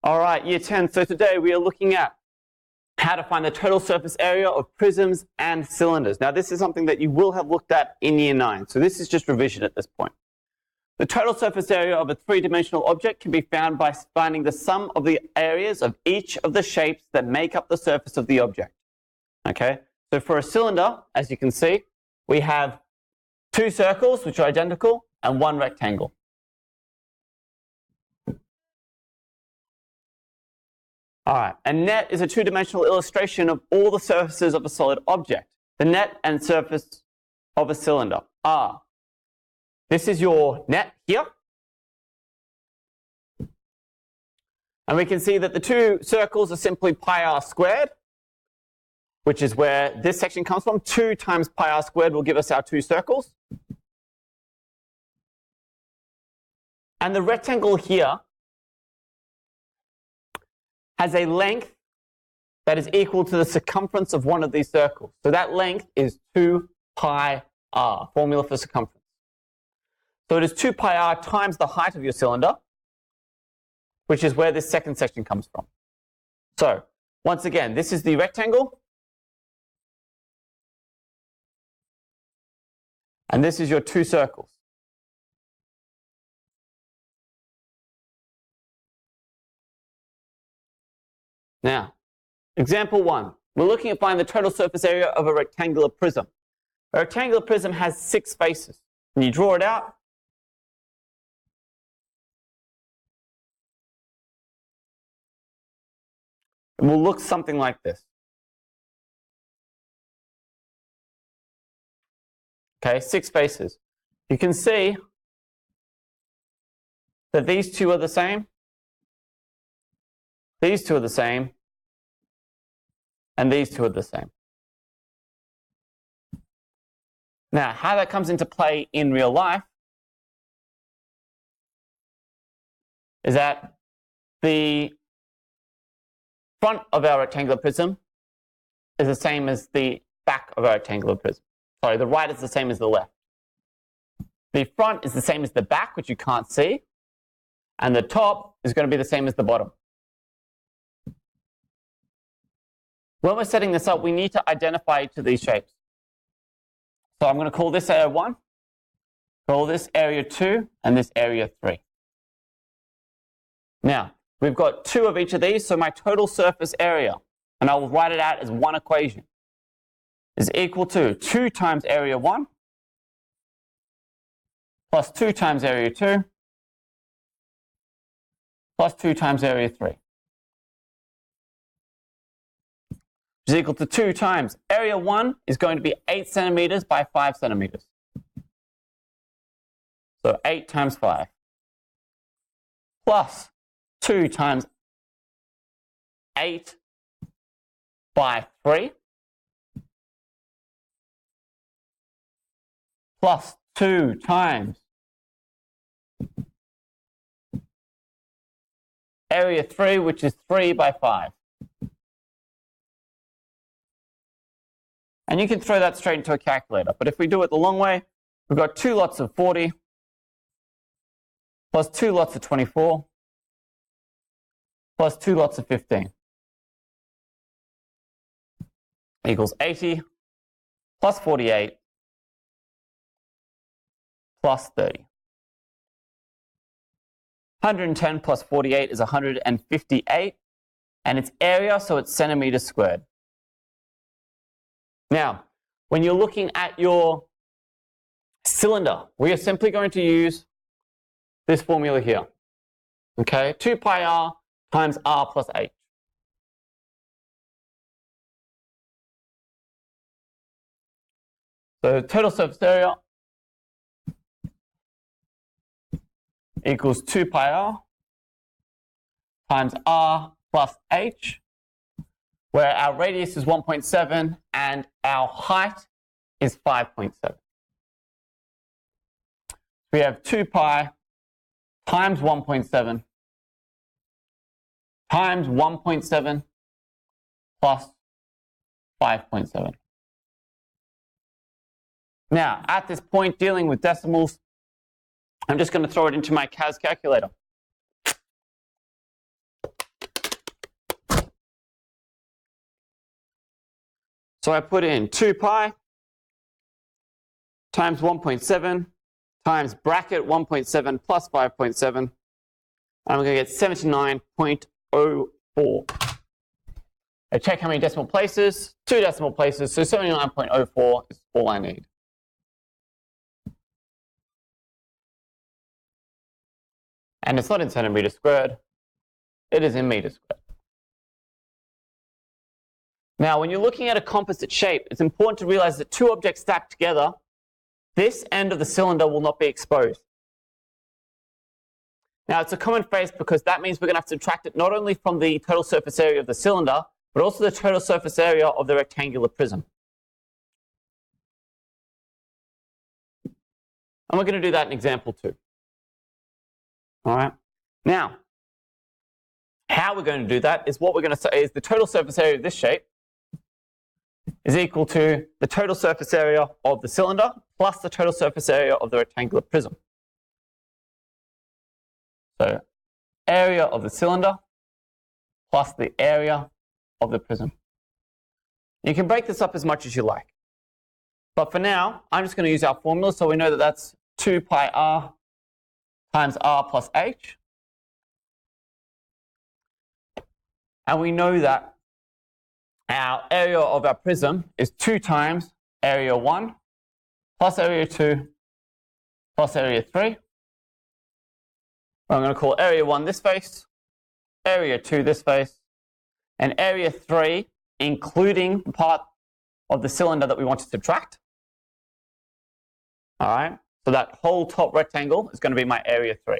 All right, year 10. So today we are looking at how to find the total surface area of prisms and cylinders. Now this is something that you will have looked at in year 9. So this is just revision at this point. The total surface area of a three-dimensional object can be found by finding the sum of the areas of each of the shapes that make up the surface of the object. Okay, so for a cylinder, as you can see, we have 2 circles which are identical and 1 rectangle. All right, a net is a 2-dimensional illustration of all the surfaces of a solid object. The net and surface of a cylinder are, this is your net here. And we can see that the 2 circles are simply pi r squared, which is where this section comes from. 2 times pi r squared will give us our 2 circles. And the rectangle here has a length that is equal to the circumference of one of these circles. So that length is 2 pi r, formula for circumference. So it is 2 pi r times the height of your cylinder, which is where this second section comes from. So once again, this is the rectangle, and this is your 2 circles. Now, example 1. We're looking at finding the total surface area of a rectangular prism. A rectangular prism has 6 faces. When you draw it out, it will look something like this. Okay, 6 faces. You can see that these 2 are the same. These 2 are the same, and these 2 are the same. Now, how that comes into play in real life is that the front of our rectangular prism is the same as the back of our rectangular prism. Sorry, the right is the same as the left. The front is the same as the back, which you can't see, and the top is going to be the same as the bottom. When we're setting this up, we need to identify each of these shapes. So I'm going to call this area 1, call this area 2, and this area 3. Now, we've got 2 of each of these, so my total surface area, and I will write it out as one equation, is equal to 2 times area 1 plus 2 times area 2 plus 2 times area 3. Which is equal to 2 times area 1 is going to be 8 centimeters by 5 centimeters. So 8 times 5 plus 2 times 8 by 3 plus 2 times area 3, which is 3 by 5. And you can throw that straight into a calculator. But if we do it the long way, we've got 2 lots of 40 plus 2 lots of 24 plus 2 lots of 15 equals 80 plus 48 plus 30. 110 plus 48 is 158, and its area, so it's centimeters squared. Now, when you're looking at your cylinder, we are simply going to use this formula here. Okay, 2 pi r times r plus h. So total surface area equals 2 pi r times r plus h, where our radius is 1.7 and our height is 5.7. We have 2 pi times 1.7 times 1.7 plus 5.7. Now, at this point, dealing with decimals, I'm just going to throw it into my CAS calculator. So I put in 2 pi times 1.7 times bracket 1.7 plus 5.7. And I'm going to get 79.04. I check how many decimal places, 2 decimal places, so 79.04 is all I need. And it's not in centimeters squared, it is in meters squared. Now, when you're looking at a composite shape, it's important to realize that 2 objects stacked together, this end of the cylinder will not be exposed. Now, it's a common face because that means we're going to have to subtract it not only from the total surface area of the cylinder, but also the total surface area of the rectangular prism. And we're going to do that in example 2. All right. Now, how we're going to do that is what we're going to say is the total surface area of this shape is equal to the total surface area of the cylinder plus the total surface area of the rectangular prism. So, area of the cylinder plus the area of the prism. You can break this up as much as you like. But for now, I'm just going to use our formula, so we know that that's 2 pi r times r plus h. And we know that our area of our prism is 2 times area 1 plus area 2 plus area 3. I'm going to call area 1 this face, area 2 this face, and area 3, including the part of the cylinder that we want to subtract. All right, so that whole top rectangle is going to be my area 3.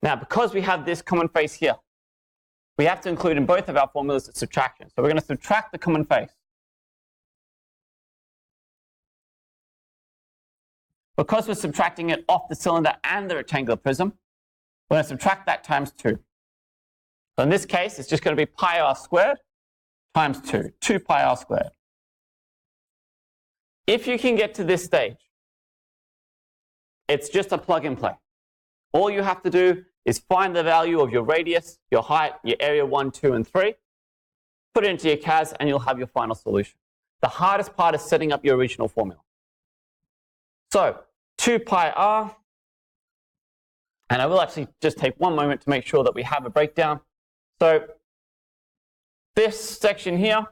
Now, because we have this common face here, we have to include in both of our formulas the subtraction. So we're going to subtract the common face. Because we're subtracting it off the cylinder and the rectangular prism, we're going to subtract that times 2. So in this case, it's just going to be pi r squared times 2, 2 pi r squared. If you can get to this stage, it's just a plug and play. All you have to do is find the value of your radius, your height, your area 1, 2, and 3, put it into your CAS, and you'll have your final solution. The hardest part is setting up your original formula. So, 2 pi r, and I will actually just take one moment to make sure that we have a breakdown. So, this section here,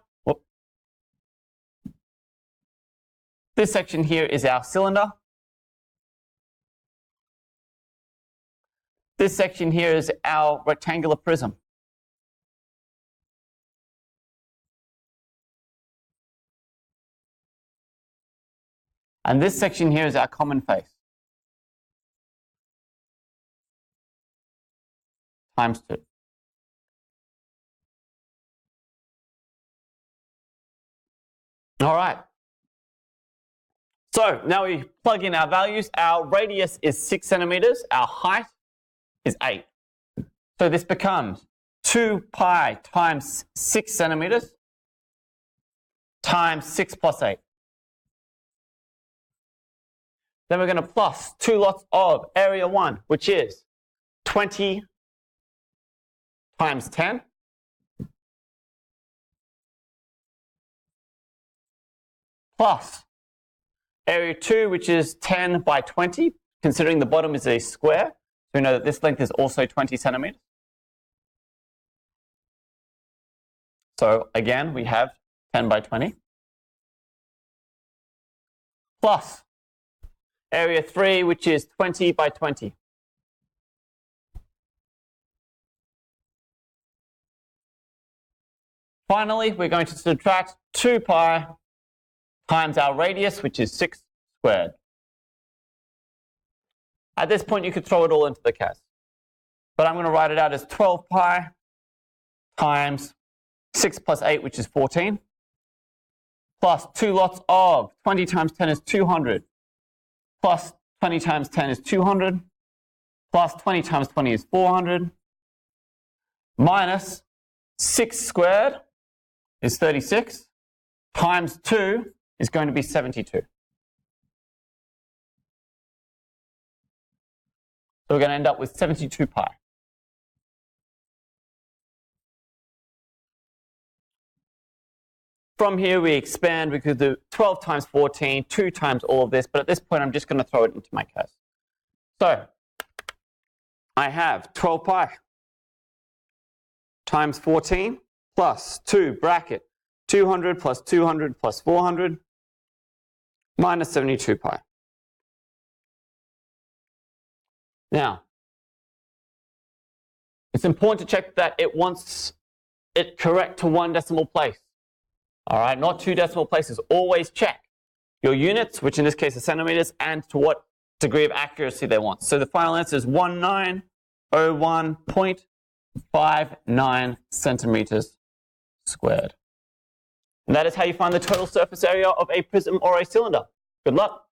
this section here is our cylinder. This section here is our rectangular prism. And this section here is our common face. Times 2. All right. So now we plug in our values. Our radius is 6 centimeters. Our height is 8. So this becomes 2 pi times 6 centimeters times 6 plus 8. Then we're going to plus 2 lots of area 1, which is 20 times 10. Plus area 2, which is 10 by 20, considering the bottom is a square. So we know that this length is also 20 centimeters. So again, we have 10 by 20. Plus area 3, which is 20 by 20. Finally, we're going to subtract 2 pi times our radius, which is 6 squared. At this point, you could throw it all into the CAS. But I'm going to write it out as 12 pi times 6 plus 8, which is 14, plus 2 lots of 20 times 10 is 200, plus 20 times 10 is 200, plus 20 times 20 is 400, minus 6 squared is 36, times 2 is going to be 72. So we're going to end up with 72 pi. From here, we expand. We could do 12 times 14, 2 times all of this. But at this point, I'm just going to throw it into my case. So I have 12 pi times 14 plus 2 bracket 200 plus 200 plus 400 minus 72 pi. Now, it's important to check that it wants it correct to 1 decimal place. All right, not 2 decimal places. Always check your units, which in this case are centimeters, and to what degree of accuracy they want. So the final answer is 1901.59 centimeters squared. And that is how you find the total surface area of a prism or a cylinder. Good luck.